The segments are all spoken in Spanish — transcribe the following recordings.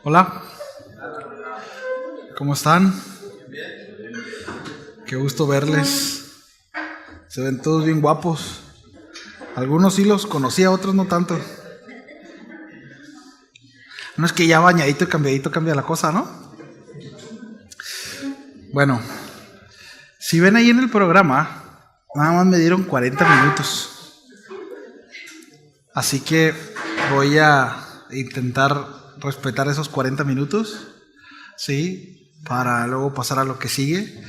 Hola, ¿cómo están? Qué gusto verles. Se ven todos bien guapos. Algunos sí los conocía, otros no tanto. No es que ya bañadito y cambiadito cambia la cosa, ¿no? Bueno, si ven ahí en el programa, nada más me dieron 40 minutos. Así que voy a intentar respetar esos 40 minutos, ¿sí? Para luego pasar a lo que sigue.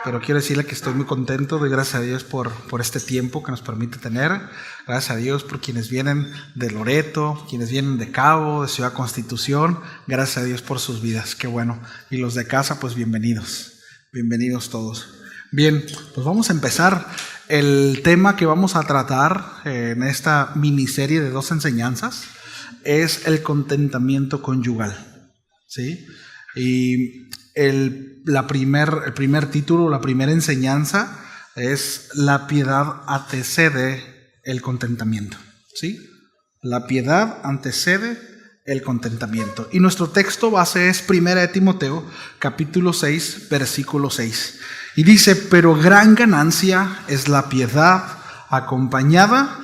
Pero quiero decirle que estoy muy contento, doy gracias a Dios por este tiempo que nos permite tener. Gracias a Dios por quienes vienen de Loreto, quienes vienen de Cabo, de Ciudad Constitución. Gracias a Dios por sus vidas, qué bueno. Y los de casa, pues bienvenidos. Bienvenidos todos. Bien, pues vamos a empezar. El tema que vamos a tratar en esta miniserie de 2 enseñanzas es el contentamiento conyugal, ¿sí? Y el primer título, la primera enseñanza es: la piedad antecede el contentamiento, ¿sí? La piedad antecede el contentamiento. Y nuestro texto base es 1 Timoteo, capítulo 6, versículo 6. Y dice: pero gran ganancia es la piedad acompañada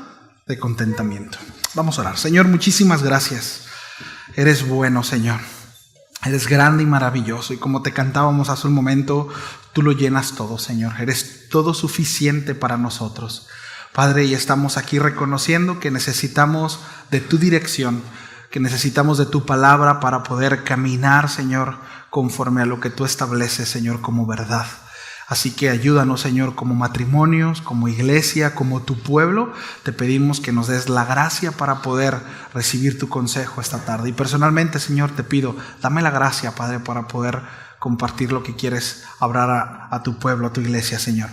de contentamiento. Vamos a orar. Señor, muchísimas gracias. Eres bueno, Señor. Eres grande y maravilloso, y como te cantábamos hace un momento, tú lo llenas todo, Señor. Eres todo suficiente para nosotros, Padre, y estamos aquí reconociendo que necesitamos de tu dirección, que necesitamos de tu palabra para poder caminar, Señor, conforme a lo que tú estableces, Señor, como verdad. Así que ayúdanos, Señor, como matrimonios, como iglesia, como tu pueblo. Te pedimos que nos des la gracia para poder recibir tu consejo esta tarde. Y personalmente, Señor, te pido, dame la gracia, Padre, para poder compartir lo que quieres hablar a tu pueblo, a tu iglesia, Señor.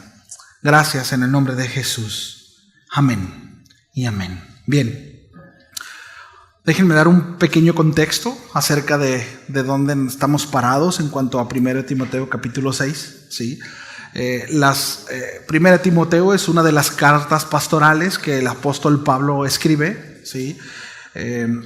Gracias en el nombre de Jesús. Amén y amén. Bien. Déjenme dar un pequeño contexto acerca de dónde estamos parados en cuanto a 1 Timoteo capítulo 6, ¿sí? 1 Timoteo es una de las cartas pastorales que el apóstol Pablo escribe, ¿sí?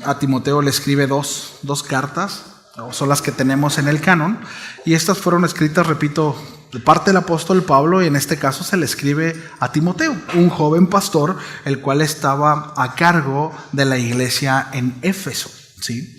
A Timoteo le escribe dos cartas, son las que tenemos en el canon, y estas fueron escritas, repito, de parte del apóstol Pablo, y en este caso se le escribe a Timoteo, un joven pastor, el cual estaba a cargo de la iglesia en Éfeso, ¿sí?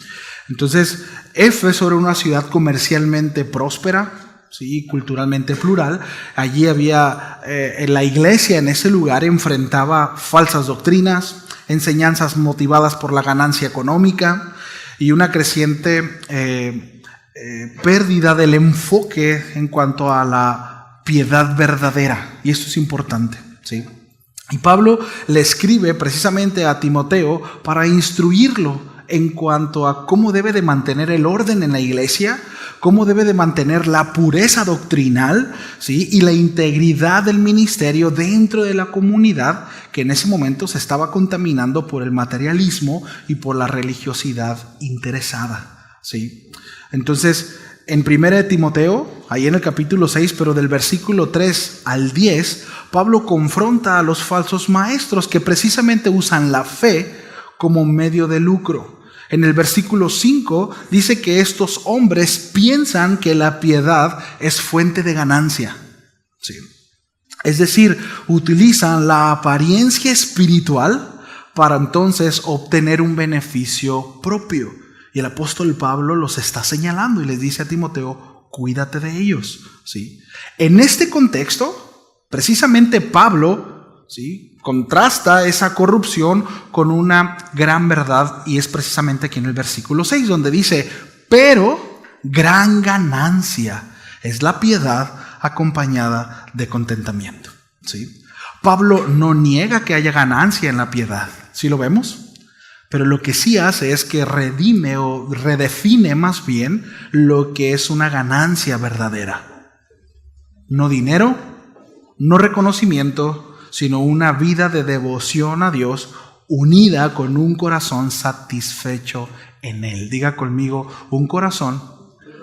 Entonces, Éfeso era una ciudad comercialmente próspera, ¿sí? Culturalmente plural. Allí había, la iglesia en ese lugar enfrentaba falsas doctrinas, enseñanzas motivadas por la ganancia económica y una creciente pérdida del enfoque en cuanto a la piedad verdadera, y esto es importante, ¿sí? Y Pablo le escribe precisamente a Timoteo para instruirlo en cuanto a cómo debe de mantener el orden en la iglesia, cómo debe de mantener la pureza doctrinal, ¿sí? Y la integridad del ministerio dentro de la comunidad que en ese momento se estaba contaminando por el materialismo y por la religiosidad interesada, ¿sí? Entonces, en 1 Timoteo, ahí en el capítulo 6, pero del versículo 3 al 10, Pablo confronta a los falsos maestros que precisamente usan la fe como medio de lucro. En el versículo 5 dice que estos hombres piensan que la piedad es fuente de ganancia, ¿sí? Es decir, utilizan la apariencia espiritual para entonces obtener un beneficio propio. Y el apóstol Pablo los está señalando y les dice a Timoteo: cuídate de ellos, ¿sí? En este contexto, precisamente Pablo, ¿sí?, contrasta esa corrupción con una gran verdad, y es precisamente aquí en el versículo 6 donde dice: pero gran ganancia es la piedad acompañada de contentamiento, ¿sí? Pablo no niega que haya ganancia en la piedad, ¿sí lo vemos? Pero lo que sí hace es que redime o redefine más bien lo que es una ganancia verdadera. No dinero, no reconocimiento, sino una vida de devoción a Dios unida con un corazón satisfecho en Él. Diga conmigo: un corazón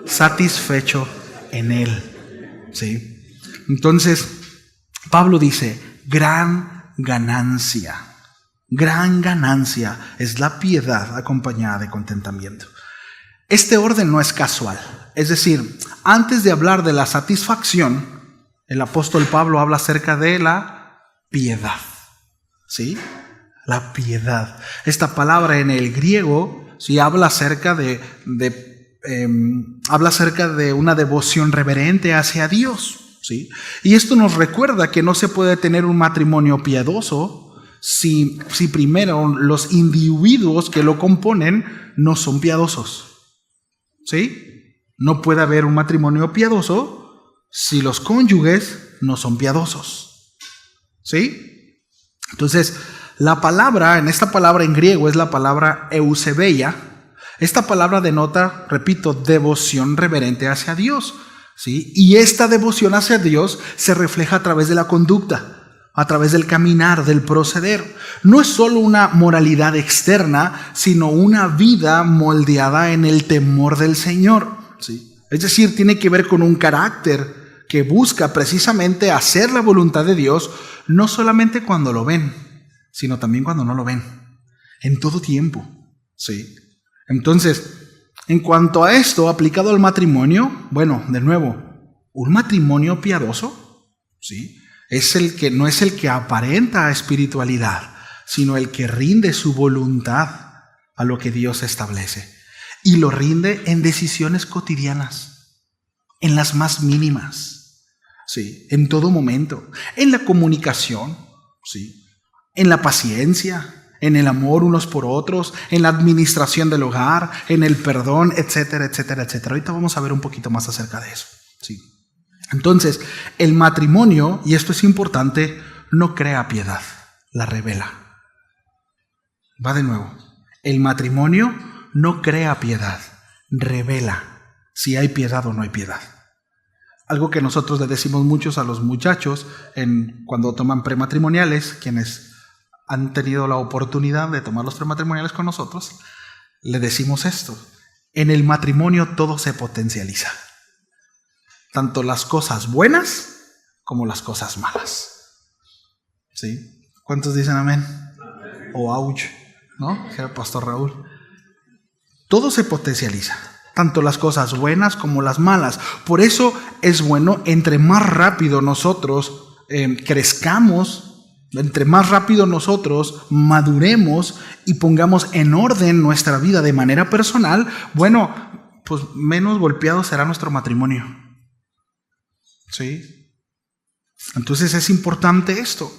satisfecho en Él, ¿sí? Entonces, Pablo dice: gran ganancia. Gran ganancia es la piedad acompañada de contentamiento. Este orden no es casual. Es decir, antes de hablar de la satisfacción, el apóstol Pablo habla acerca de la piedad. ¿Sí? La piedad. Esta palabra en el griego sí habla acerca habla acerca de una devoción reverente hacia Dios. ¿Sí? Y esto nos recuerda que no se puede tener un matrimonio piadoso si primero los individuos que lo componen no son piadosos. ¿Sí? No puede haber un matrimonio piadoso si los cónyuges no son piadosos. ¿Sí? Entonces, esta palabra en griego es la palabra eusebeia. Esta palabra denota, repito, devoción reverente hacia Dios. ¿Sí? Y esta devoción hacia Dios se refleja a través de la conducta, a través del caminar, del proceder. No es solo una moralidad externa, sino una vida moldeada en el temor del Señor. ¿Sí? Es decir, tiene que ver con un carácter que busca precisamente hacer la voluntad de Dios, no solamente cuando lo ven, sino también cuando no lo ven, en todo tiempo. ¿Sí? Entonces, en cuanto a esto aplicado al matrimonio, bueno, de nuevo, un matrimonio piadoso, ¿sí?, no es el que aparenta espiritualidad, sino el que rinde su voluntad a lo que Dios establece. Y lo rinde en decisiones cotidianas, en las más mínimas, ¿sí?, en todo momento, en la comunicación, ¿sí?, en la paciencia, en el amor unos por otros, en la administración del hogar, en el perdón, etcétera, etcétera, etcétera. Ahorita vamos a ver un poquito más acerca de eso. ¿Sí? Entonces, el matrimonio, y esto es importante, no crea piedad, la revela. Va de nuevo. El matrimonio no crea piedad, revela si hay piedad o no hay piedad. Algo que nosotros le decimos muchos a los muchachos cuando toman prematrimoniales, quienes han tenido la oportunidad de tomar los prematrimoniales con nosotros, le decimos esto: en el matrimonio todo se potencializa, tanto las cosas buenas como las cosas malas. ¿Sí? ¿Cuántos dicen amén? O ouch, ¿no? Era Pastor Raúl. Todo se potencializa, tanto las cosas buenas como las malas. Por eso es bueno, entre más rápido nosotros crezcamos, entre más rápido nosotros maduremos y pongamos en orden nuestra vida de manera personal, bueno, pues menos golpeado será nuestro matrimonio. ¿Sí? Entonces es importante esto.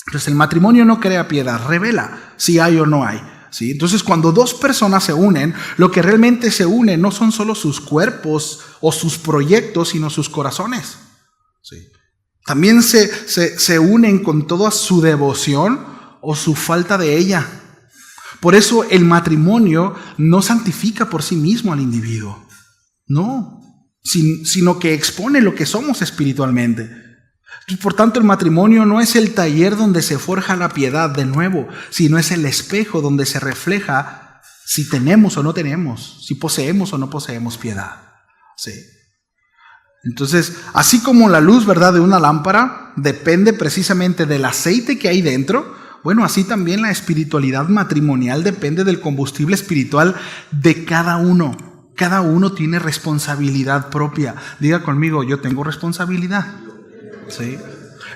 Entonces el matrimonio no crea piedad, revela si hay o no hay. ¿Sí? Entonces cuando dos personas se unen, lo que realmente se une no son solo sus cuerpos o sus proyectos, sino sus corazones. ¿Sí? También se unen con toda su devoción o su falta de ella. Por eso el matrimonio no santifica por sí mismo al individuo. No, sino que expone lo que somos espiritualmente. Por tanto, el matrimonio no es el taller donde se forja la piedad de nuevo, sino es el espejo donde se refleja si tenemos o no tenemos, si poseemos o no poseemos piedad. Sí. Entonces, así como la luz, ¿verdad?, de una lámpara depende precisamente del aceite que hay dentro, bueno, así también la espiritualidad matrimonial depende del combustible espiritual de cada uno. Cada uno tiene responsabilidad propia. Diga conmigo, yo tengo responsabilidad. ¿Sí?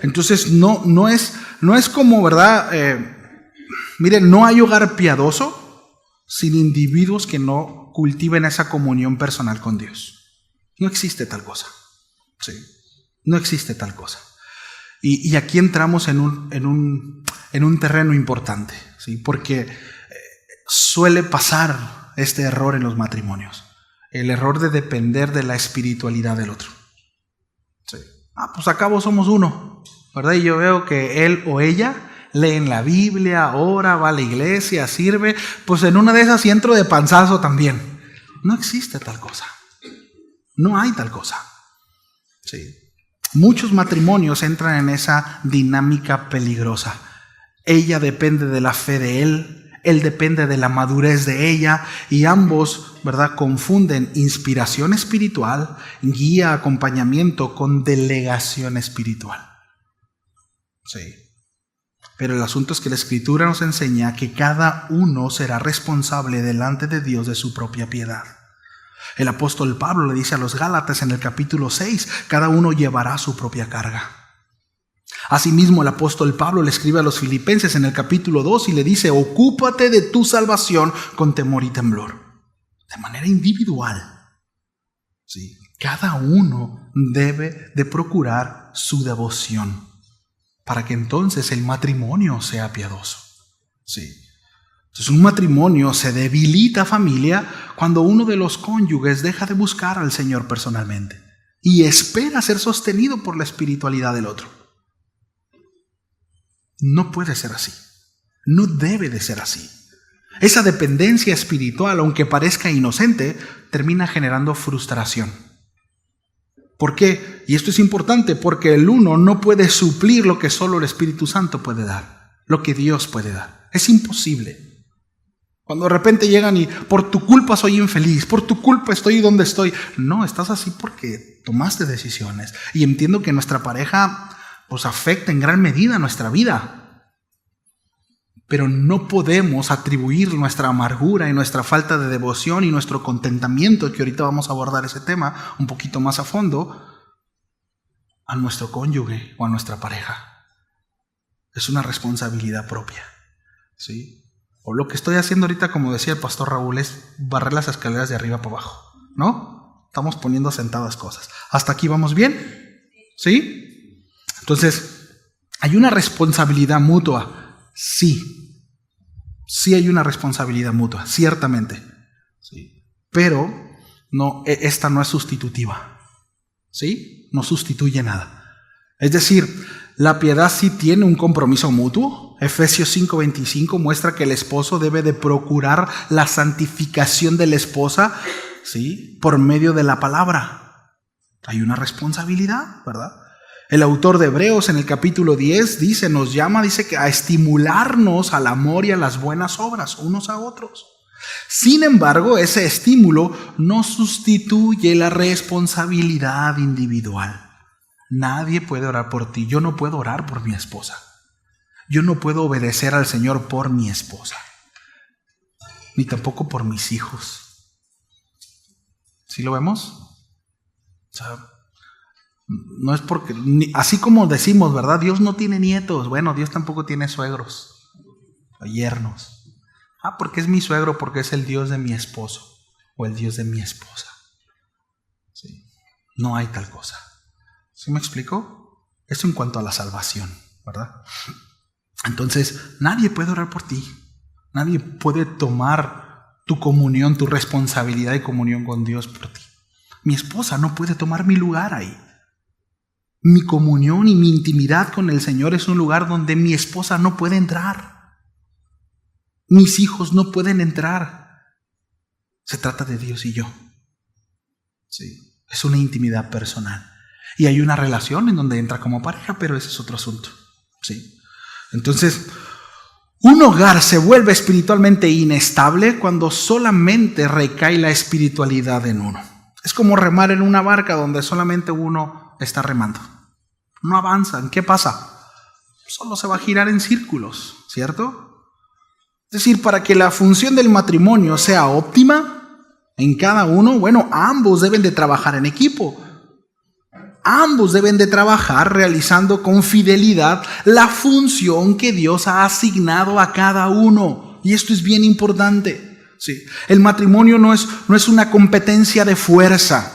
Entonces, no es como, ¿verdad? Miren, no hay hogar piadoso sin individuos que no cultiven esa comunión personal con Dios. No existe tal cosa. ¿Sí? No existe tal cosa. Y aquí entramos en un terreno importante, ¿sí? Porque suele pasar este error en los matrimonios. El error de depender de la espiritualidad del otro. ¿Sí? Pues a cabo somos uno, ¿verdad? Y yo veo que él o ella leen la Biblia, ora, va a la iglesia, sirve. Pues en una de esas y entro de panzazo también. No existe tal cosa. No hay tal cosa. Sí. Muchos matrimonios entran en esa dinámica peligrosa. Ella depende de la fe de él depende de la madurez de ella, y ambos, ¿verdad?, confunden inspiración espiritual, guía, acompañamiento con delegación espiritual. Sí. Pero el asunto es que la Escritura nos enseña que cada uno será responsable delante de Dios de su propia piedad. El apóstol Pablo le dice a los Gálatas en el capítulo 6, cada uno llevará su propia carga. Asimismo, el apóstol Pablo le escribe a los Filipenses en el capítulo 2 y le dice, ocúpate de tu salvación con temor y temblor. De manera individual. Sí, cada uno debe de procurar su devoción para que entonces el matrimonio sea piadoso. Sí. Entonces un matrimonio se debilita, familia, cuando uno de los cónyuges deja de buscar al Señor personalmente y espera ser sostenido por la espiritualidad del otro. No puede ser así. No debe de ser así. Esa dependencia espiritual, aunque parezca inocente, termina generando frustración. ¿Por qué? Y esto es importante, porque el uno no puede suplir lo que solo el Espíritu Santo puede dar, lo que Dios puede dar. Es imposible. Cuando de repente llegan y por tu culpa soy infeliz, por tu culpa estoy donde estoy. No, estás así porque tomaste decisiones. Y entiendo que nuestra pareja pues afecta en gran medida nuestra vida. Pero no podemos atribuir nuestra amargura y nuestra falta de devoción y nuestro contentamiento, que ahorita vamos a abordar ese tema un poquito más a fondo, a nuestro cónyuge o a nuestra pareja. Es una responsabilidad propia. ¿Sí? O lo que estoy haciendo ahorita, como decía el pastor Raúl, es barrer las escaleras de arriba para abajo, ¿no? Estamos poniendo sentadas cosas. ¿Hasta aquí vamos bien? ¿Sí? Entonces, ¿hay una responsabilidad mutua? Sí. Sí hay una responsabilidad mutua, ciertamente. Sí. Pero no, esta no es sustitutiva. ¿Sí? No sustituye nada. Es decir, la piedad sí tiene un compromiso mutuo. Efesios 5:25 muestra que el esposo debe de procurar la santificación de la esposa, ¿sí? Por medio de la palabra. Hay una responsabilidad, ¿verdad? El autor de Hebreos en el capítulo 10 nos llama que a estimularnos al amor y a las buenas obras unos a otros. Sin embargo, ese estímulo no sustituye la responsabilidad individual. Nadie puede orar por ti. Yo no puedo orar por mi esposa. Yo no puedo obedecer al Señor por mi esposa. Ni tampoco por mis hijos. ¿Sí lo vemos? O sea, no es porque, así como decimos, ¿verdad? Dios no tiene nietos. Bueno, Dios tampoco tiene suegros o yernos. Porque es mi suegro, porque es el Dios de mi esposo o el Dios de mi esposa. ¿Sí? No hay tal cosa. ¿Sí me explico? Eso en cuanto a la salvación, ¿verdad? Entonces, nadie puede orar por ti. Nadie puede tomar tu comunión, tu responsabilidad y comunión con Dios por ti. Mi esposa no puede tomar mi lugar ahí. Mi comunión y mi intimidad con el Señor es un lugar donde mi esposa no puede entrar. Mis hijos no pueden entrar. Se trata de Dios y yo. Sí, es una intimidad personal. Y hay una relación en donde entra como pareja, pero ese es otro asunto. Sí. Entonces, un hogar se vuelve espiritualmente inestable cuando solamente recae la espiritualidad en uno. Es como remar en una barca donde solamente uno está remando. No avanzan. ¿Qué pasa? Solo se va a girar en círculos, ¿cierto? Es decir, para que la función del matrimonio sea óptima en cada uno, ambos deben de trabajar en equipo. Ambos deben de trabajar realizando con fidelidad la función que Dios ha asignado a cada uno. Y esto es bien importante. Sí. El matrimonio no es una competencia de fuerza,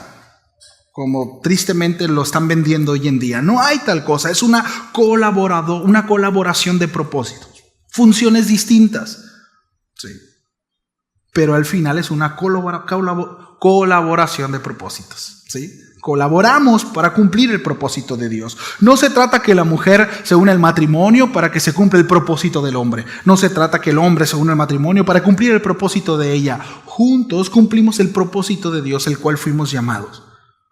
como tristemente lo están vendiendo hoy en día. No hay tal cosa. Es una colaboración de propósitos. Funciones distintas. Sí. Pero al final es una colaboración de propósitos. ¿Sí? Colaboramos para cumplir el propósito de Dios. No se trata que la mujer se una al matrimonio para que se cumpla el propósito del hombre. No se trata que el hombre se una al matrimonio para cumplir el propósito de ella. Juntos cumplimos el propósito de Dios, el cual fuimos llamados.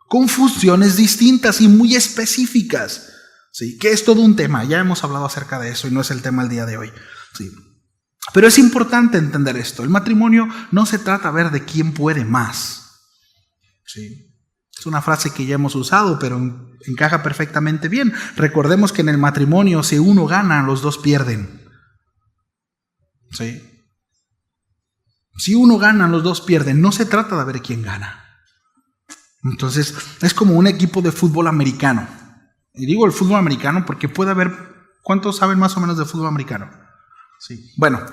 Con funciones distintas y muy específicas. ¿Sí? Que es todo un tema. Ya hemos hablado acerca de eso y no es el tema el día de hoy. ¿Sí? Pero es importante entender esto. El matrimonio no se trata de ver de quién puede más. ¿Sí? Es una frase que ya hemos usado, pero encaja perfectamente bien. Recordemos que en el matrimonio, si uno gana, los dos pierden. ¿Sí? Si uno gana, los dos pierden. No se trata de ver quién gana. Entonces, es como un equipo de fútbol americano. Y digo el fútbol americano porque puede haber, ¿cuántos saben más o menos de fútbol americano? Sí. Bueno,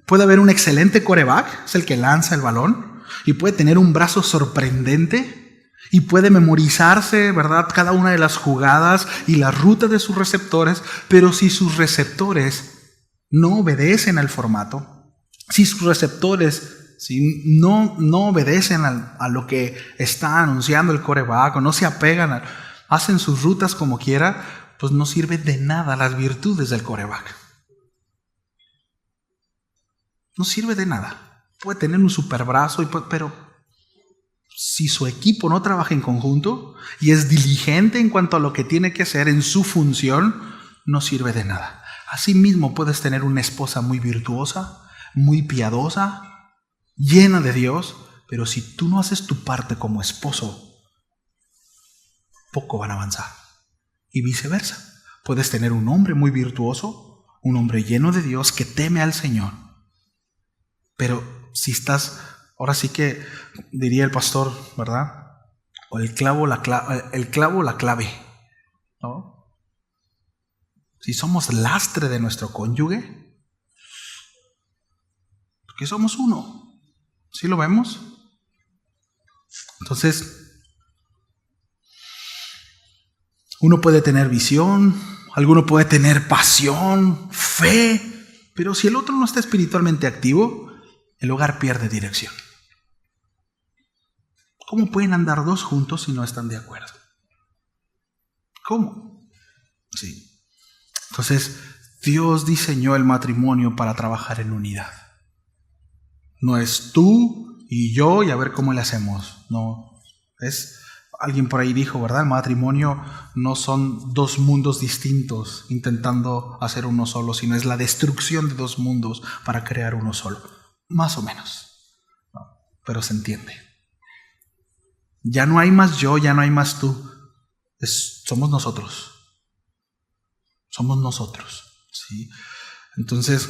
puede haber un excelente quarterback, es el que lanza el balón, y puede tener un brazo sorprendente, y puede memorizarse, ¿verdad?, cada una de las jugadas y la ruta de sus receptores, pero si sus receptores no obedecen al formato, si sus receptores no obedecen a lo que está anunciando el quarterback, o no se apegan, hacen sus rutas como quiera, pues no sirve de nada las virtudes del quarterback. No sirve de nada. Puede tener un super brazo, pero si su equipo no trabaja en conjunto y es diligente en cuanto a lo que tiene que hacer en su función, no sirve de nada. Asimismo, puedes tener una esposa muy virtuosa, muy piadosa, llena de Dios, pero si tú no haces tu parte como esposo, poco van a avanzar. Y viceversa. Puedes tener un hombre muy virtuoso, un hombre lleno de Dios que teme al Señor, pero si estás, ahora sí que diría el pastor, ¿verdad? O el clavo, la clave, ¿no? Si somos lastre de nuestro cónyuge, porque somos uno. ¿Sí lo vemos? Entonces, uno puede tener visión, alguno puede tener pasión, fe, pero si el otro no está espiritualmente activo, el hogar pierde dirección. ¿Cómo pueden andar dos juntos si no están de acuerdo? ¿Cómo? Sí. Entonces, Dios diseñó el matrimonio para trabajar en unidad. No es tú y yo y a ver cómo le hacemos. No, alguien por ahí dijo, ¿verdad? El matrimonio no son dos mundos distintos intentando hacer uno solo, sino es la destrucción de dos mundos para crear uno solo. Más o menos. No, pero se entiende. Ya no hay más yo, ya no hay más tú. Somos nosotros. Somos nosotros. ¿Sí? Entonces,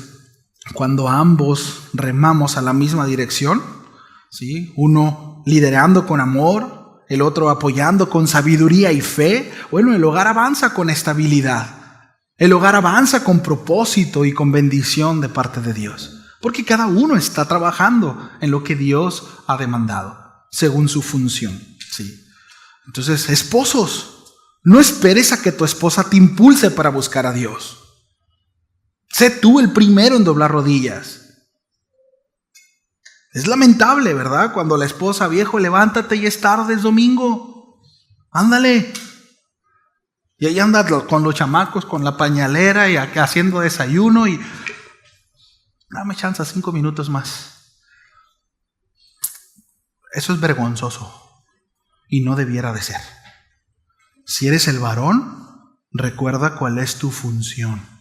cuando ambos remamos a la misma dirección, ¿sí?, uno liderando con amor, el otro apoyando con sabiduría y fe, bueno, el hogar avanza con estabilidad. El hogar avanza con propósito y con bendición de parte de Dios. Porque cada uno está trabajando en lo que Dios ha demandado, según su función. ¿Sí? Entonces, esposos, no esperes a que tu esposa te impulse para buscar a Dios. Sé tú el primero en doblar rodillas. Es lamentable, ¿verdad? Cuando la esposa, viejo, levántate, ya es tarde, es domingo. Ándale. Y ahí anda con los chamacos, con la pañalera y acá haciendo desayuno y dame chance 5 minutos más. Eso es vergonzoso y no debiera de ser. Si eres el varón, recuerda cuál es tu función.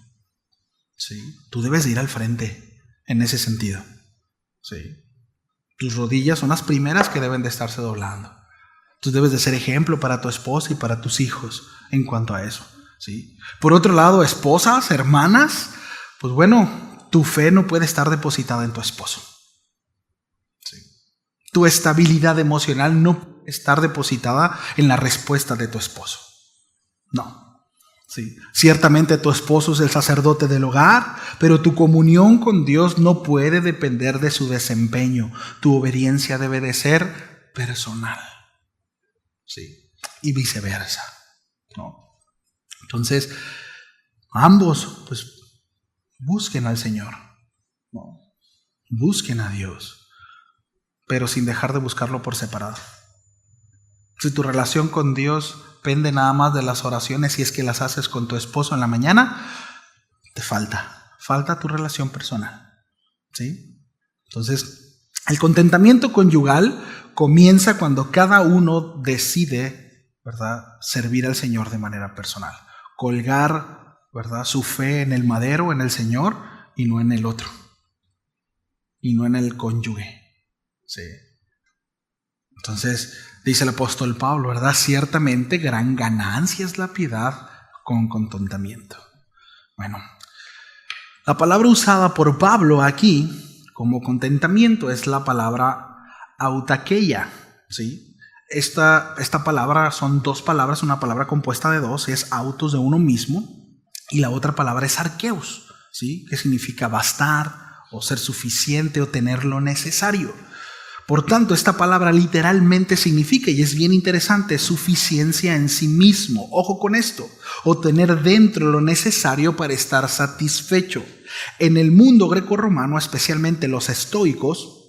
¿Sí? Tú debes de ir al frente en ese sentido. ¿Sí? Tus rodillas son las primeras que deben de estarse doblando. Tú debes de ser ejemplo para tu esposa y para tus hijos en cuanto a eso. ¿Sí? Por otro lado, esposas, hermanas, pues bueno, tu fe no puede estar depositada en tu esposo. ¿Sí? Tu estabilidad emocional no puede estar depositada en la respuesta de tu esposo. No. Sí. Ciertamente tu esposo es el sacerdote del hogar, pero tu comunión con Dios no puede depender de su desempeño. Tu obediencia debe de ser personal. Sí. Y viceversa, ¿no? Entonces, ambos pues busquen al Señor, ¿no? Busquen a Dios, pero sin dejar de buscarlo por separado. Si tu relación con Dios depende nada más de las oraciones, si es que las haces con tu esposo en la mañana, te falta tu relación personal. ¿Sí? Entonces, el contentamiento conyugal comienza cuando cada uno decide, ¿verdad?, servir al Señor de manera personal, colgar, ¿verdad?, su fe en el madero, en el Señor, y no en el otro, y no en el cónyuge. ¿Sí? Entonces, dice el apóstol Pablo, ¿verdad? Ciertamente gran ganancia es la piedad con contentamiento. Bueno, la palabra usada por Pablo aquí como contentamiento es la palabra autakeia, ¿sí? esta palabra son dos palabras, una palabra compuesta de dos, es autos de uno mismo, y la otra palabra es arkeos, ¿sí? Que significa bastar o ser suficiente o tener lo necesario. Por tanto, esta palabra literalmente significa, y es bien interesante, suficiencia en sí mismo. Ojo con esto, o tener dentro lo necesario para estar satisfecho. En el mundo grecorromano, especialmente los estoicos,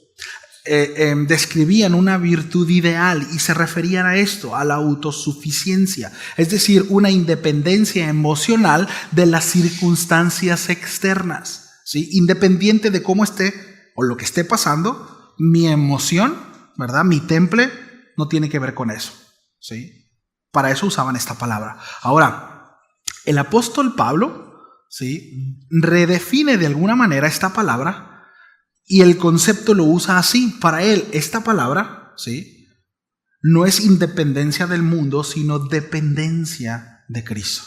describían una virtud ideal y se referían a esto, a la autosuficiencia, es decir, una independencia emocional de las circunstancias externas, ¿sí? Independiente de cómo esté o lo que esté pasando, mi emoción, ¿verdad? Mi temple no tiene que ver con eso, ¿sí? Para eso usaban esta palabra. Ahora, el apóstol Pablo, ¿sí? Redefine de alguna manera esta palabra. Y el concepto lo usa así. Para él, esta palabra, ¿sí? No es independencia del mundo, sino dependencia de Cristo.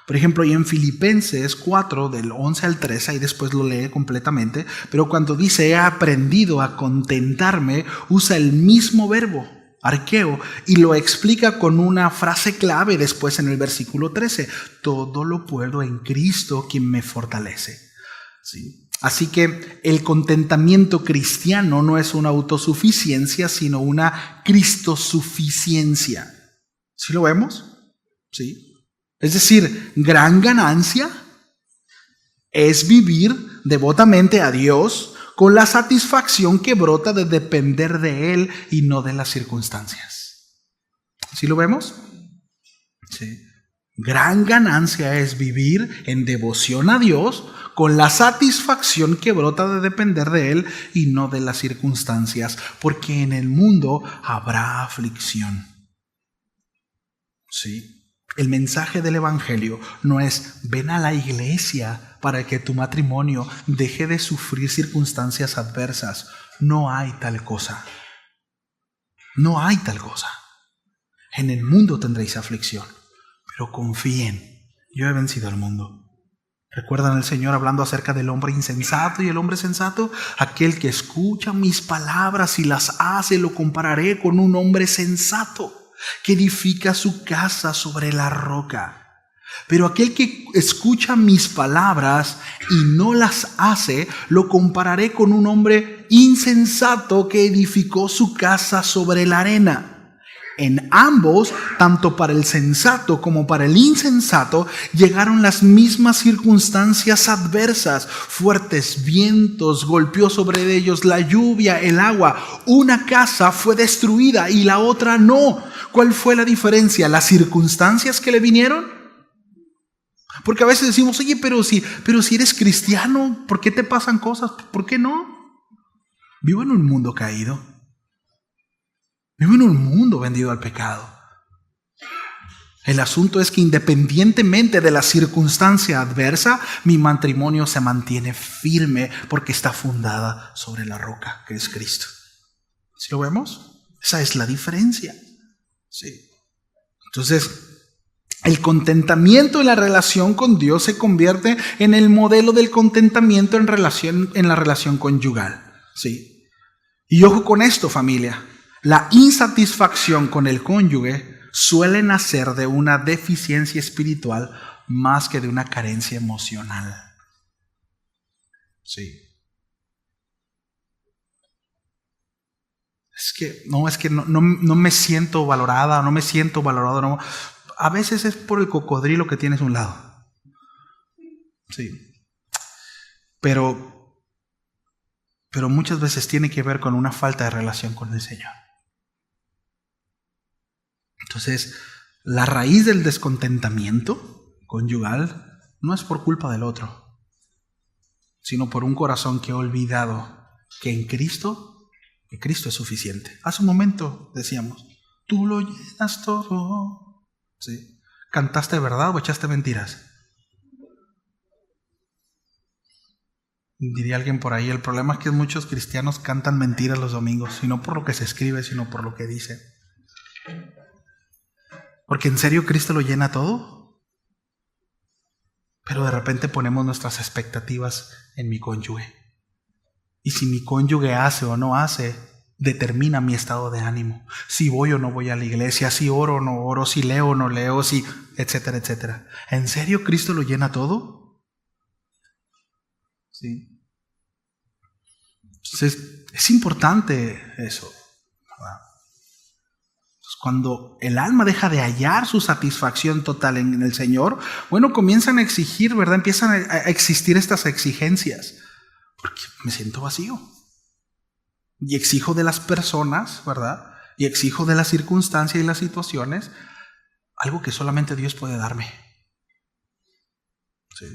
Por ejemplo, y en Filipenses 4, del 11 al 13, ahí después lo lee completamente, pero cuando dice he aprendido a contentarme, usa el mismo verbo, arqueo, y lo explica con una frase clave después en el versículo 13. Todo lo puedo en Cristo quien me fortalece. ¿Sí? Así que el contentamiento cristiano no es una autosuficiencia, sino una cristosuficiencia. ¿Sí lo vemos? ¿Sí? Es decir, gran ganancia es vivir devotamente a Dios con la satisfacción que brota de depender de Él y no de las circunstancias. ¿Sí lo vemos? Sí. Gran ganancia es vivir en devoción a Dios con la satisfacción que brota de depender de Él y no de las circunstancias, porque en el mundo habrá aflicción. ¿Sí? El mensaje del Evangelio no es ven a la iglesia para que tu matrimonio deje de sufrir circunstancias adversas. No hay tal cosa. No hay tal cosa. En el mundo tendréis aflicción, pero confíen, yo he vencido al mundo. ¿Recuerdan al Señor hablando acerca del hombre insensato y el hombre sensato? Aquel que escucha mis palabras y las hace, lo compararé con un hombre sensato que edifica su casa sobre la roca. Pero aquel que escucha mis palabras y no las hace, lo compararé con un hombre insensato que edificó su casa sobre la arena. En ambos, tanto para el sensato como para el insensato, llegaron las mismas circunstancias adversas. Fuertes vientos golpeó sobre ellos la lluvia, el agua. Una casa fue destruida y la otra no. ¿Cuál fue la diferencia? ¿Las circunstancias que le vinieron? Porque a veces decimos, oye, pero si eres cristiano, ¿por qué te pasan cosas? ¿Por qué no? Vivo en un mundo caído. Vivo en un mundo vendido al pecado. El asunto es que independientemente de la circunstancia adversa, mi matrimonio se mantiene firme porque está fundada sobre la roca que es Cristo. ¿Sí lo vemos? Esa es la diferencia. Sí. Entonces, el contentamiento en la relación con Dios se convierte en el modelo del contentamiento en la relación conyugal. ¿Sí? Y ojo con esto, familia. La insatisfacción con el cónyuge suele nacer de una deficiencia espiritual más que de una carencia emocional. Sí. Es que no me siento valorada, no me siento valorado. No. A veces es por el cocodrilo que tienes a un lado. Sí. Pero muchas veces tiene que ver con una falta de relación con el Señor. Entonces, la raíz del descontentamiento conyugal no es por culpa del otro, sino por un corazón que ha olvidado que Cristo es suficiente. Hace un momento decíamos, tú lo llenas todo. ¿Sí? ¿Cantaste verdad o echaste mentiras? Diría alguien por ahí, el problema es que muchos cristianos cantan mentiras los domingos, y no por lo que se escribe, sino por lo que dice. Porque en serio Cristo lo llena todo. Pero de repente ponemos nuestras expectativas en mi cónyuge. Y si mi cónyuge hace o no hace, determina mi estado de ánimo. Si voy o no voy a la iglesia, si oro o no oro, si leo o no leo, si etcétera, etcétera. ¿En serio Cristo lo llena todo? Sí. Entonces, es importante eso, ¿verdad? Entonces, cuando el alma deja de hallar su satisfacción total en el Señor, bueno, comienzan a exigir, ¿verdad? Empiezan a existir estas exigencias. Porque me siento vacío. Y exijo de las personas, ¿verdad? Y exijo de las circunstancias y las situaciones algo que solamente Dios puede darme. Sí.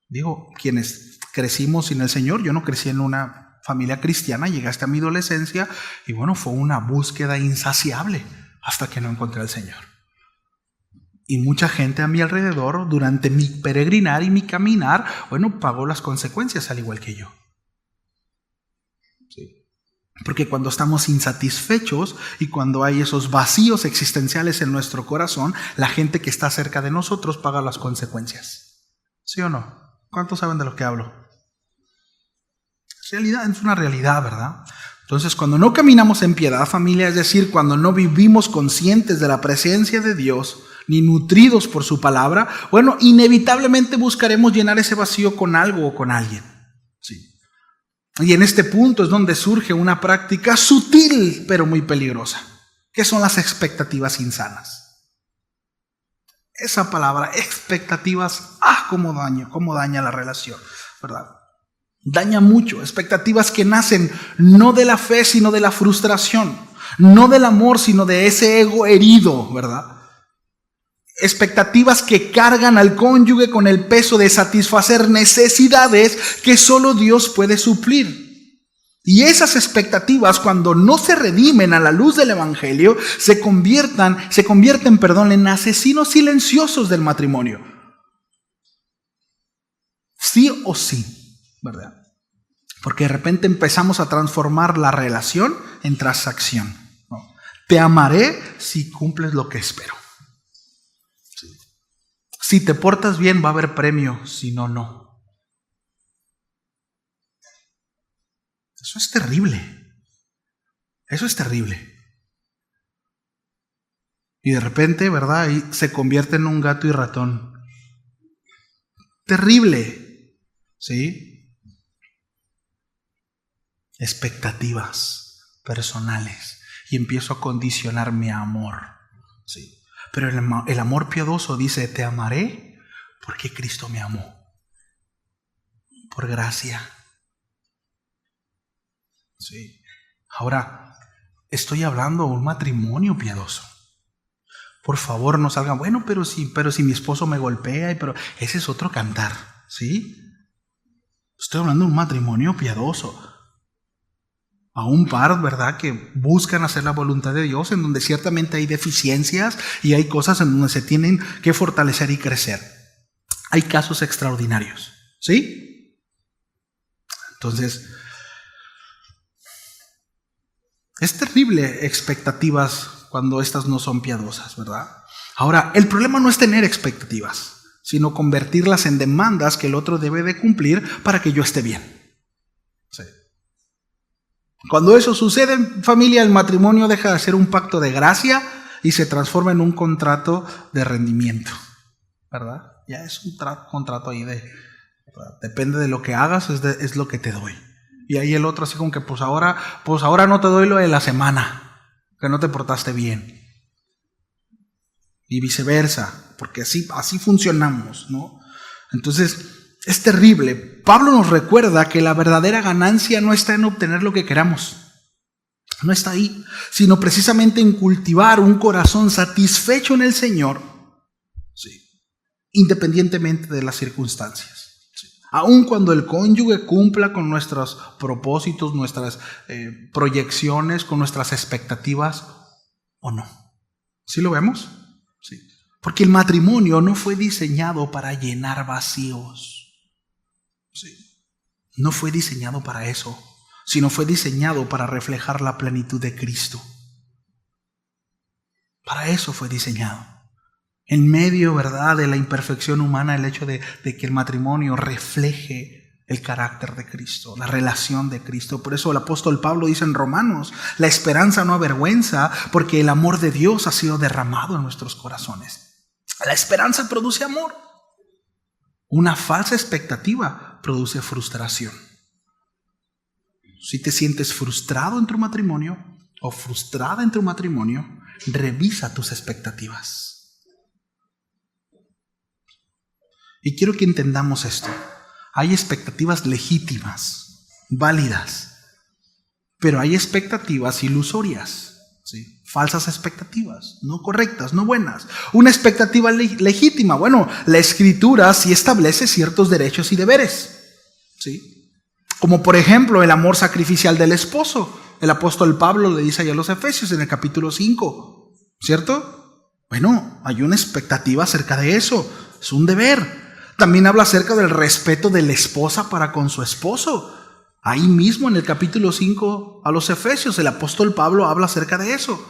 Digo, quienes crecimos sin el Señor, yo no crecí en una familia cristiana, llegué hasta mi adolescencia y bueno, fue una búsqueda insaciable hasta que no encontré al Señor. Y mucha gente a mi alrededor, durante mi peregrinar y mi caminar, bueno, pagó las consecuencias al igual que yo. Sí. Porque cuando estamos insatisfechos y cuando hay esos vacíos existenciales en nuestro corazón, la gente que está cerca de nosotros paga las consecuencias. ¿Sí o no? ¿Cuántos saben de lo que hablo? Es una realidad, ¿verdad? Entonces, cuando no caminamos en piedad, familia, es decir, cuando no vivimos conscientes de la presencia de Dios, ni nutridos por su palabra, bueno, inevitablemente buscaremos llenar ese vacío con algo o con alguien. Sí. Y en este punto es donde surge una práctica sutil, pero muy peligrosa, que son las expectativas insanas. Esa palabra, expectativas, cómo daña la relación, ¿verdad? Daña mucho. Expectativas que nacen no de la fe, sino de la frustración. No del amor, sino de ese ego herido, ¿verdad? Expectativas que cargan al cónyuge con el peso de satisfacer necesidades que solo Dios puede suplir. Y esas expectativas, cuando no se redimen a la luz del Evangelio, se convierten, en asesinos silenciosos del matrimonio. Sí o sí, ¿verdad? Porque de repente empezamos a transformar la relación en transacción, ¿no? Te amaré si cumples lo que espero. Sí. Si te portas bien va a haber premio, si no, no. Eso es terrible. Eso es terrible. Y de repente, ¿verdad? Ahí se convierte en un gato y ratón. Terrible. ¿Sí? Expectativas personales y empiezo a condicionar mi amor. Sí. Pero el amor piadoso dice, te amaré porque Cristo me amó. Por gracia. Sí. Ahora, estoy hablando de un matrimonio piadoso. Por favor, no salgan, bueno, pero si mi esposo me golpea, pero ese es otro cantar, ¿sí? Estoy hablando de un matrimonio piadoso. A un par, ¿verdad?, que buscan hacer la voluntad de Dios, en donde ciertamente hay deficiencias y hay cosas en donde se tienen que fortalecer y crecer. Hay casos extraordinarios, ¿sí? Entonces, es terrible expectativas cuando estas no son piadosas, ¿verdad? Ahora, el problema no es tener expectativas, sino convertirlas en demandas que el otro debe de cumplir para que yo esté bien. Sí. Cuando eso sucede en familia, el matrimonio deja de ser un pacto de gracia y se transforma en un contrato de rendimiento, ¿verdad? Ya es un contrato ahí de, ¿verdad? Depende de lo que hagas, es lo que te doy. Y ahí el otro así como que pues ahora no te doy lo de la semana, que no te portaste bien. Y viceversa, porque así funcionamos, ¿no? Entonces, es terrible. Pablo nos recuerda que la verdadera ganancia no está en obtener lo que queramos. No está ahí, sino precisamente en cultivar un corazón satisfecho en el Señor, sí, independientemente de las circunstancias. Sí. Aun cuando el cónyuge cumpla con nuestros propósitos, nuestras proyecciones, con nuestras expectativas o no. ¿Sí lo vemos? Sí. Porque el matrimonio no fue diseñado para llenar vacíos. Sí. No fue diseñado para eso, sino fue diseñado para reflejar la plenitud de Cristo. Para eso fue diseñado. En medio, ¿verdad?, de la imperfección humana, el hecho de que el matrimonio refleje el carácter de Cristo, la relación de Cristo. Por eso el apóstol Pablo dice en Romanos, la esperanza no avergüenza, porque el amor de Dios ha sido derramado en nuestros corazones. La esperanza produce amor. Una falsa expectativa produce frustración. Si te sientes frustrado en tu matrimonio o frustrada en tu matrimonio, revisa tus expectativas. Y quiero que entendamos esto. Hay expectativas legítimas, válidas, pero hay expectativas ilusorias, ¿sí? Falsas expectativas, no correctas, no buenas. Una expectativa legítima, bueno, la Escritura sí establece ciertos derechos y deberes, ¿sí? Como por ejemplo el amor sacrificial del esposo. El apóstol Pablo le dice allá a los Efesios en el capítulo 5, ¿cierto? Bueno, hay una expectativa acerca de eso, es un deber. También habla acerca del respeto de la esposa para con su esposo. Ahí mismo en el capítulo 5 a los Efesios, el apóstol Pablo habla acerca de eso.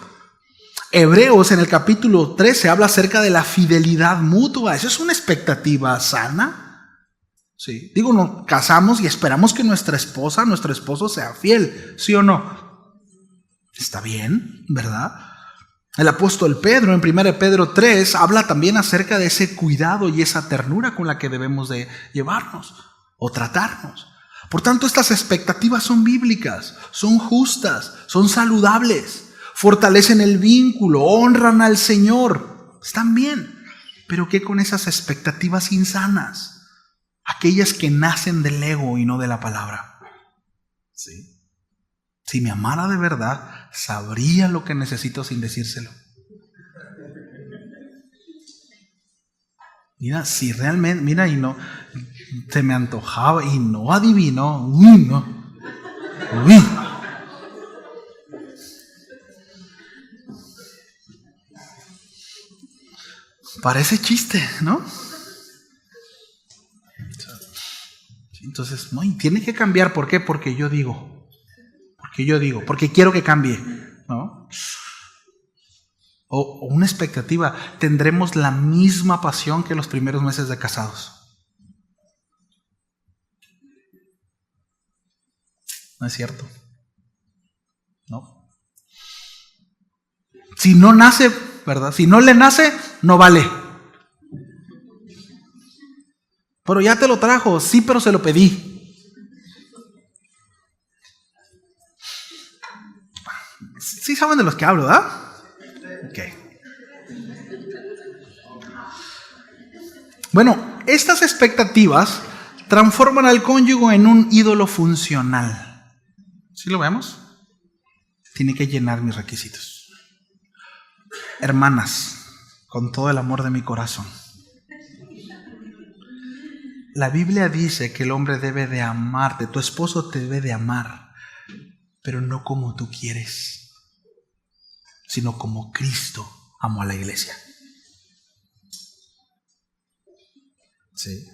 Hebreos en el capítulo 13 habla acerca de la fidelidad mutua. ¿Eso es una expectativa sana? Sí. Digo, nos casamos y esperamos que nuestra esposa, nuestro esposo sea fiel, ¿sí o no? Está bien, ¿verdad? El apóstol Pedro en 1 Pedro 3 habla también acerca de ese cuidado y esa ternura con la que debemos de llevarnos o tratarnos. Por tanto, estas expectativas son bíblicas, son justas, son saludables, fortalecen el vínculo, honran al Señor. Están bien, pero ¿qué con esas expectativas insanas? Aquellas que nacen del ego y no de la palabra. ¿Sí? Si me amara de verdad, sabría lo que necesito sin decírselo. Mira, si realmente, mira, y no, se me antojaba y no adivinó. Uy, no. Uy. Parece chiste, ¿no? Entonces, no, y tiene que cambiar. ¿Por qué? Porque yo digo, porque quiero que cambie, ¿no? O una expectativa, tendremos la misma pasión que los primeros meses de casados. No es cierto, ¿no? Si no nace, ¿verdad? Si no le nace, no vale. Pero ya te lo trajo, sí, pero se lo pedí. Sí saben de los que hablo, ¿verdad? Ok. Bueno, estas expectativas transforman al cónyuge en un ídolo funcional. ¿Sí lo vemos? Tiene que llenar mis requisitos. Hermanas, con todo el amor de mi corazón, la Biblia dice que el hombre debe de amarte, tu esposo te debe de amar, pero no como tú quieres, sino como Cristo amó a la iglesia. Sí.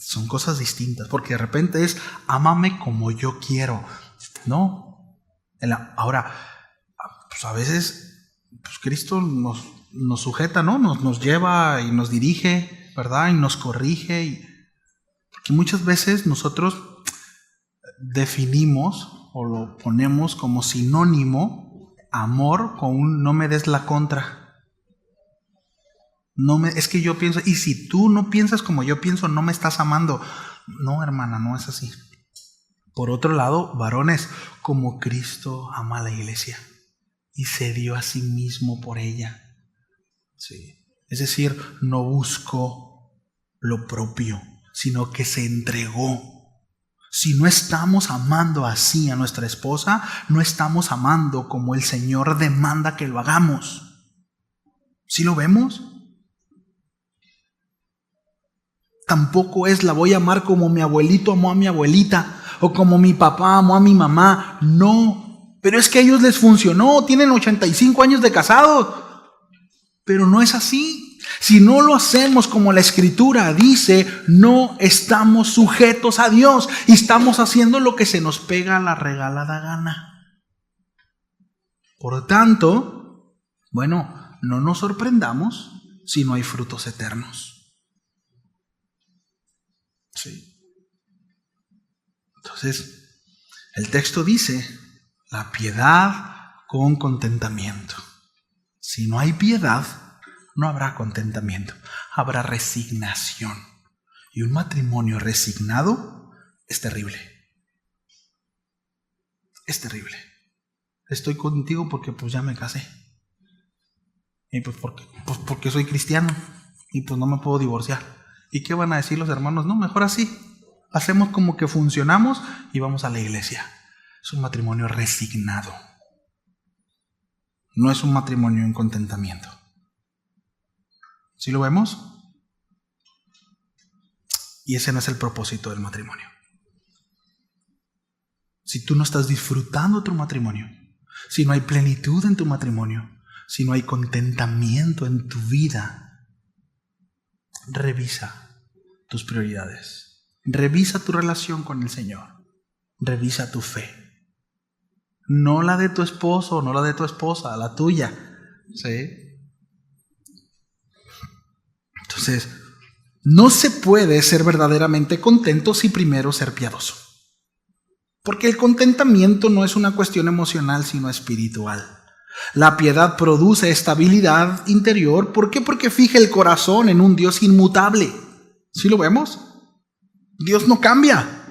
Son cosas distintas, porque de repente es ámame como yo quiero. No. Ahora, pues a veces pues Cristo nos sujeta, ¿no? Nos lleva y nos dirige, ¿verdad? Y nos corrige. Porque muchas veces nosotros definimos o lo ponemos como sinónimo amor con un no me des la contra. Es que yo pienso, y si tú no piensas como yo pienso, no me estás amando. No, hermana, no es así. Por otro lado, varones, como Cristo ama a la iglesia y se dio a sí mismo por ella. Sí. Es decir, no buscó lo propio, sino que se entregó. Si no estamos amando así a nuestra esposa, no estamos amando como el Señor demanda que lo hagamos. ¿Sí lo vemos? Tampoco es la voy a amar como mi abuelito amó a mi abuelita o como mi papá amó a mi mamá. No, pero es que a ellos les funcionó, tienen 85 años de casados. Pero no es así. Si no lo hacemos como la Escritura dice, no estamos sujetos a Dios y estamos haciendo lo que se nos pega la regalada gana. Por tanto, bueno, no nos sorprendamos si no hay frutos eternos. Sí. Entonces, el texto dice, la piedad con contentamiento. Si no hay piedad, no habrá contentamiento, habrá resignación. Y un matrimonio resignado es terrible. Es terrible. Estoy contigo porque pues ya me casé. Y pues porque soy cristiano. Y pues no me puedo divorciar. ¿Y qué van a decir los hermanos? No, mejor así. Hacemos como que funcionamos y vamos a la iglesia. Es un matrimonio resignado. No es un matrimonio en contentamiento. ¿Sí lo vemos? Y ese no es el propósito del matrimonio. Si tú no estás disfrutando tu matrimonio, si no hay plenitud en tu matrimonio, si no hay contentamiento en tu vida, revisa tus prioridades. Revisa tu relación con el Señor. Revisa tu fe. No la de tu esposo, no la de tu esposa, la tuya. ¿Sí? Entonces, no se puede ser verdaderamente contento si primero ser piadoso. Porque el contentamiento no es una cuestión emocional, sino espiritual. La piedad produce estabilidad interior. ¿Por qué? Porque fija el corazón en un Dios inmutable. ¿Sí lo vemos? Dios no cambia.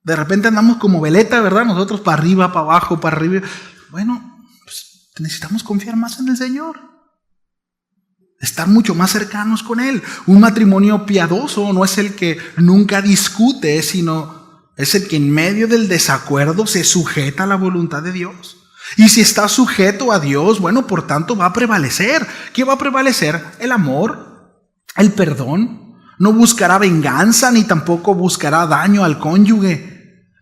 De repente andamos como veleta, ¿verdad? Nosotros para arriba, para abajo, para arriba. Bueno, pues necesitamos confiar más en el Señor. Estar mucho más cercanos con Él. Un matrimonio piadoso no es el que nunca discute, sino es el que en medio del desacuerdo se sujeta a la voluntad de Dios. Y si está sujeto a Dios, bueno, por tanto va a prevalecer. ¿Qué va a prevalecer? El amor, el perdón. No buscará venganza ni tampoco buscará daño al cónyuge.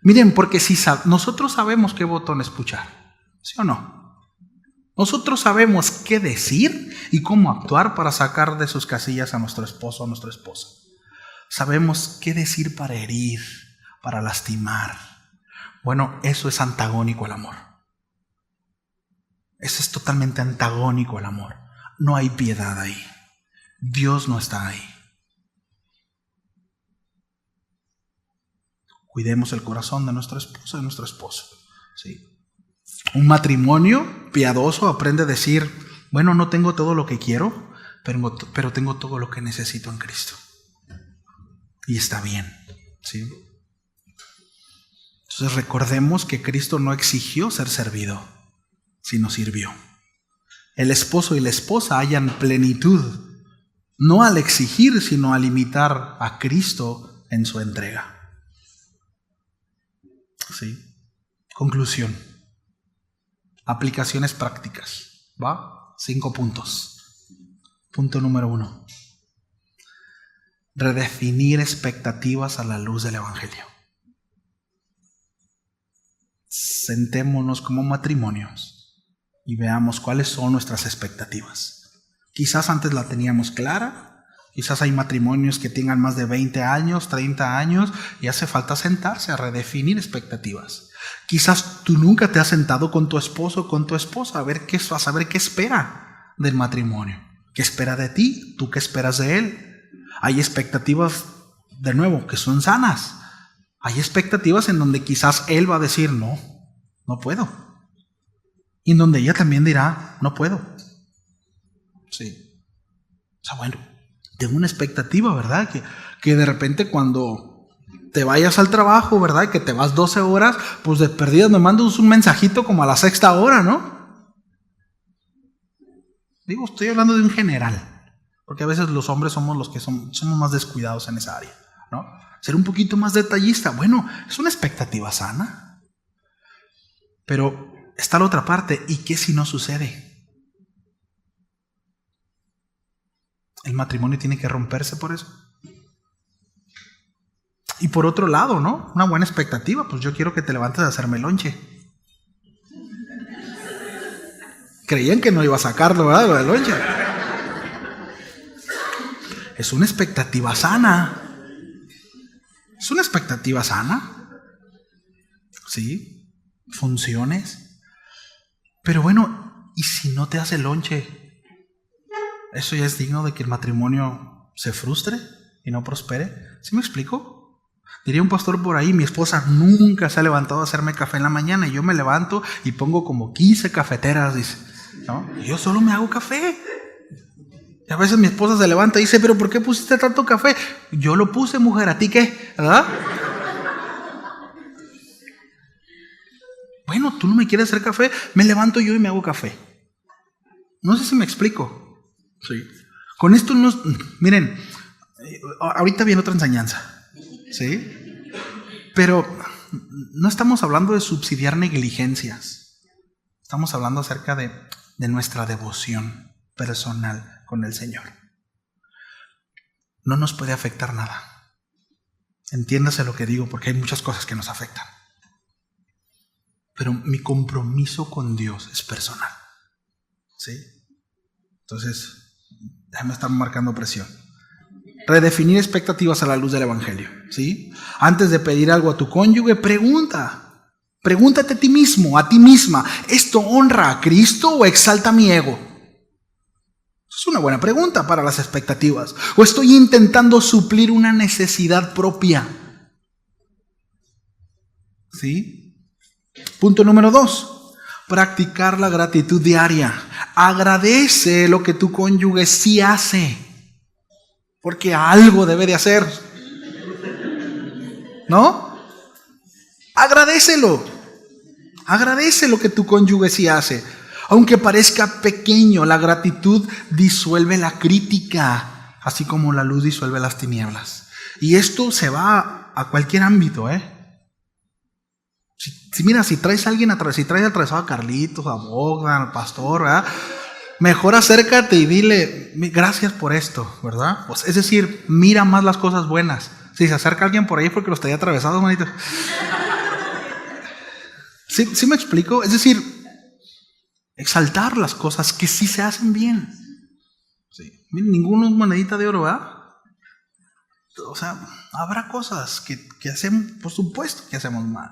Miren, porque si nosotros sabemos qué botones puchar, ¿sí o no? Nosotros sabemos qué decir y cómo actuar para sacar de sus casillas a nuestro esposo o a nuestra esposa. Sabemos qué decir para herir, para lastimar. Bueno, eso es antagónico al amor. Eso es totalmente antagónico al amor. No hay piedad ahí. Dios no está ahí. Cuidemos el corazón de nuestra esposa y de nuestro esposo. ¿Sí? Un piadoso aprende a decir, bueno, no tengo todo lo que quiero, pero tengo todo lo que necesito en Cristo. Y está bien. ¿Sí? Entonces recordemos que Cristo no exigió ser servido, sino sirvió. El esposo y la esposa hallan plenitud, no al exigir, sino al imitar a Cristo en su entrega. ¿Sí? Conclusión. Aplicaciones prácticas. ¿Va? 5 puntos. Punto número 1. Redefinir expectativas a la luz del Evangelio. Sentémonos como matrimonios y veamos cuáles son nuestras expectativas. Quizás antes la teníamos clara, quizás hay matrimonios que tengan más de 20 años, 30 años y hace falta sentarse a redefinir expectativas. Quizás tú nunca te has sentado con tu esposo o con tu esposa a saber qué espera del matrimonio, qué espera de ti, tú qué esperas de él. Hay expectativas, de nuevo, que son sanas. Hay expectativas en donde quizás él va a decir, no puedo. Y en donde ella también dirá, no puedo. Sí. O sea, bueno, tengo una expectativa, ¿verdad? Que de repente cuando te vayas al trabajo, ¿verdad? Que te vas 12 horas, pues de perdida me mandas un mensajito como a la 6ª hora, ¿no? Digo, estoy hablando de un general. Porque a veces los hombres somos los que somos más descuidados en esa área, ¿no? Ser un poquito más detallista. Bueno, es una expectativa sana. Pero está la otra parte. ¿Y qué si no sucede? El matrimonio tiene que romperse por eso. Y por otro lado, ¿no? Una buena expectativa. Pues yo quiero que te levantes a hacerme lonche. Creían que no iba a sacarlo, ¿verdad? Lo del lonche. Es una expectativa sana. Es una expectativa sana. ¿Sí? Funciones. Pero bueno, ¿y si no te hace lonche? ¿Eso ya es digno de que el matrimonio se frustre y no prospere? ¿Sí me explico? Diría un pastor por ahí, mi esposa nunca se ha levantado a hacerme café en la mañana y yo me levanto y pongo como 15 cafeteras, dice, ¿no? Y yo solo me hago café. Y a veces mi esposa se levanta y dice, pero ¿por qué pusiste tanto café? Yo lo puse, mujer, ¿a ti qué? ¿Verdad? Bueno, tú no me quieres hacer café, me levanto yo y me hago café. No sé si me explico. Sí. Con esto miren, ahorita viene otra enseñanza, ¿sí? Pero no estamos hablando de subsidiar negligencias. Estamos hablando acerca de nuestra devoción personal con el Señor. No nos puede afectar nada. Entiéndase lo que digo, porque hay muchas cosas que nos afectan. Pero mi compromiso con Dios es personal, ¿sí? Entonces, déjame estar marcando presión. Redefinir expectativas a la luz del Evangelio, ¿sí? Antes de pedir algo a tu cónyuge, pregúntate a ti mismo, a ti misma, ¿esto honra a Cristo o exalta mi ego? Es una buena pregunta para las expectativas. ¿O estoy intentando suplir una necesidad propia? ¿Sí? Punto número 2. Practicar la gratitud diaria. Agradece lo que tu cónyuge sí hace, porque algo debe de hacer, ¿no? Agradécelo. Agradece lo que tu cónyuge sí hace. Aunque parezca pequeño, la gratitud disuelve la crítica, así como la luz disuelve las tinieblas. Y esto se va a cualquier ámbito, ¿eh? Si traes a alguien si traes atravesado a Carlitos, a Bogdan, al pastor, ¿verdad? Mejor acércate y dile, gracias por esto, ¿verdad? Pues, es decir, mira más las cosas buenas. Si se acerca alguien por ahí porque los traía atravesados, manito. ¿Sí me explico? Es decir, exaltar las cosas que sí se hacen bien. Sí. Ninguno es monedita de oro, ¿verdad? O sea, habrá cosas que hacemos, por supuesto que hacemos mal.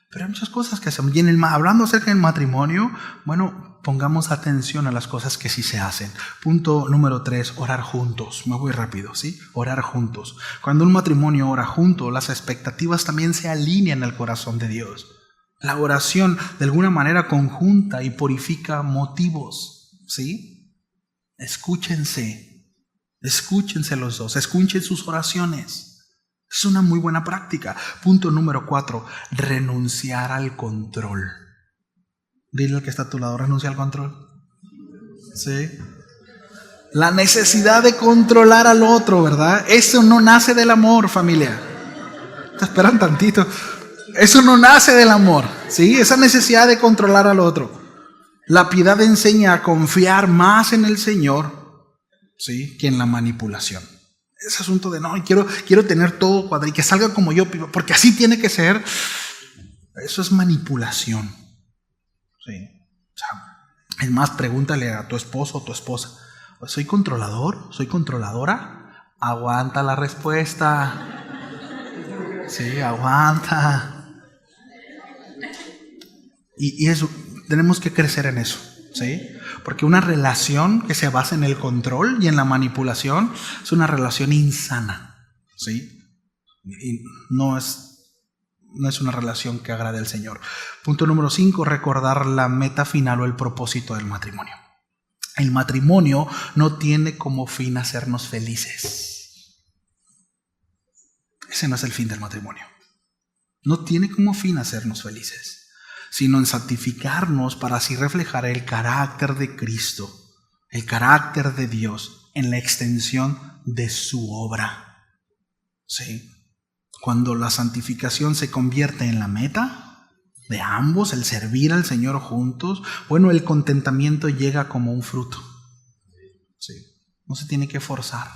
Pero hay muchas cosas que hacemos. Y hablando acerca del matrimonio, bueno, pongamos atención a las cosas que sí se hacen. Punto número 3, orar juntos. Me voy rápido, ¿sí? Orar juntos. Cuando un matrimonio ora junto, las expectativas también se alinean al corazón de Dios. La oración de alguna manera conjunta y purifica motivos, ¿sí? Escúchense los dos, escuchen sus oraciones. Es una muy buena práctica. Punto número 4, renunciar al control. Dile al que está a tu lado, renuncia al control. ¿Sí? La necesidad de controlar al otro, ¿verdad? Eso no nace del amor, familia. Te esperan tantito. Eso no nace del amor, ¿sí? Esa necesidad de controlar al otro. La piedad enseña a confiar más en el Señor, ¿sí?, que en la manipulación. Ese asunto de no, quiero tener todo cuadrado y que salga como yo, porque así tiene que ser. Eso es manipulación. Sí. O sea, es más, pregúntale a tu esposo o tu esposa, ¿soy controlador? ¿Soy controladora? Aguanta la respuesta. Sí, aguanta. Y eso, tenemos que crecer en eso, ¿sí? Porque una relación que se basa en el control y en la manipulación es una relación insana, ¿sí? Y no es una relación que agrade al Señor. Punto número 5, recordar la meta final o el propósito del matrimonio. El matrimonio no tiene como fin hacernos felices. Ese no es el fin del matrimonio. No tiene como fin hacernos felices, sino en santificarnos para así reflejar el carácter de Cristo, el carácter de Dios en la extensión de su obra. ¿Sí? Cuando la santificación se convierte en la meta de ambos, el servir al Señor juntos, bueno, el contentamiento llega como un fruto. ¿Sí? No se tiene que forzar,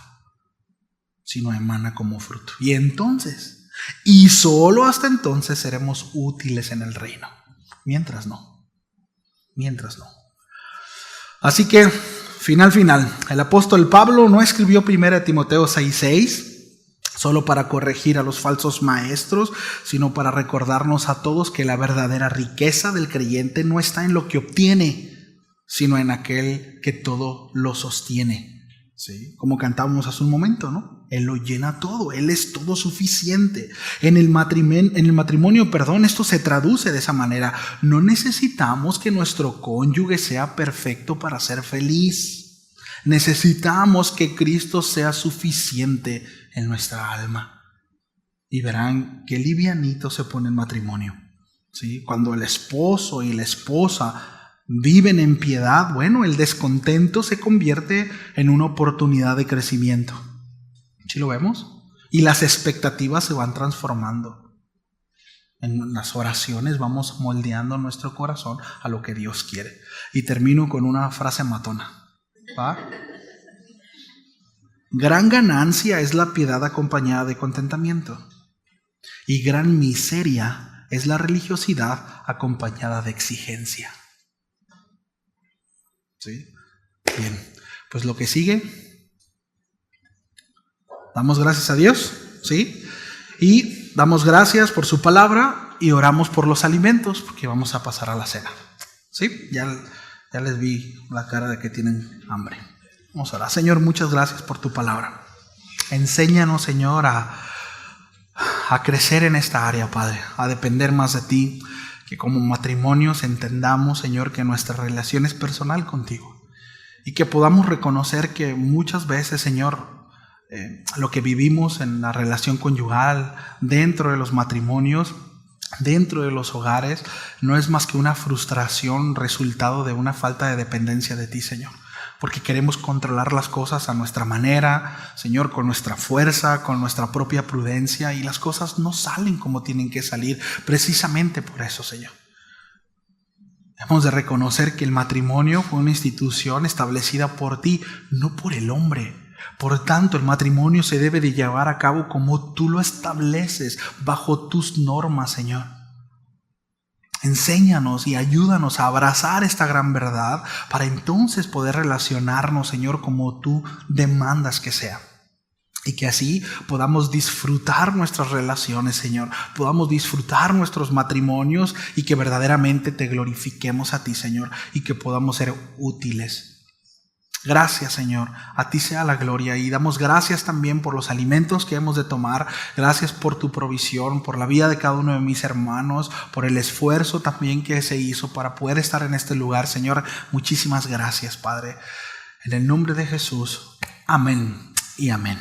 sino emana como fruto. Y entonces, y solo hasta entonces, seremos útiles en el reino. Mientras no. Así que, final, el apóstol Pablo no escribió 1 Timoteo 6:6 solo para corregir a los falsos maestros, sino para recordarnos a todos que la verdadera riqueza del creyente no está en lo que obtiene, sino en aquel que todo lo sostiene. ¿Sí? Como cantábamos hace un momento, ¿no? Él lo llena todo, Él es todo suficiente. En el matrimonio, esto se traduce de esa manera. No necesitamos que nuestro cónyuge sea perfecto para ser feliz. Necesitamos que Cristo sea suficiente en nuestra alma. Y verán qué livianito se pone el matrimonio, ¿sí? Cuando el esposo y la esposa viven en piedad, bueno, el descontento se convierte en una oportunidad de crecimiento. ¿Sí lo vemos? Y las expectativas se van transformando. En las oraciones vamos moldeando nuestro corazón a lo que Dios quiere. Y termino con una frase matona. ¿Va? Gran ganancia es la piedad acompañada de contentamiento. Y gran miseria es la religiosidad acompañada de exigencia. ¿Sí? Bien, pues lo que sigue... Damos gracias a Dios, ¿sí? Y damos gracias por su palabra y oramos por los alimentos porque vamos a pasar a la cena, ¿sí? Ya les vi la cara de que tienen hambre. Vamos a orar. Señor, muchas gracias por tu palabra. Enséñanos, Señor, a crecer en esta área, Padre, a depender más de ti, que como matrimonios entendamos, Señor, que nuestra relación es personal contigo y que podamos reconocer que muchas veces, Señor, lo que vivimos en la relación conyugal, dentro de los matrimonios, dentro de los hogares, no es más que una frustración resultado de una falta de dependencia de ti, Señor. Porque queremos controlar las cosas a nuestra manera, Señor, con nuestra fuerza, con nuestra propia prudencia, y las cosas no salen como tienen que salir, precisamente por eso, Señor. Hemos de reconocer que el matrimonio fue una institución establecida por ti, no por el hombre. Por tanto, el matrimonio se debe de llevar a cabo como tú lo estableces, bajo tus normas, Señor. Enséñanos y ayúdanos a abrazar esta gran verdad para entonces poder relacionarnos, Señor, como tú demandas que sea. Y que así podamos disfrutar nuestras relaciones, Señor. Podamos disfrutar nuestros matrimonios y que verdaderamente te glorifiquemos a ti, Señor. Y que podamos ser útiles. Gracias, Señor, a ti sea la gloria, y damos gracias también por los alimentos que hemos de tomar. Gracias por tu provisión, por la vida de cada uno de mis hermanos, por el esfuerzo también que se hizo para poder estar en este lugar, Señor. Muchísimas gracias, Padre. En el nombre de Jesús, amén y amén.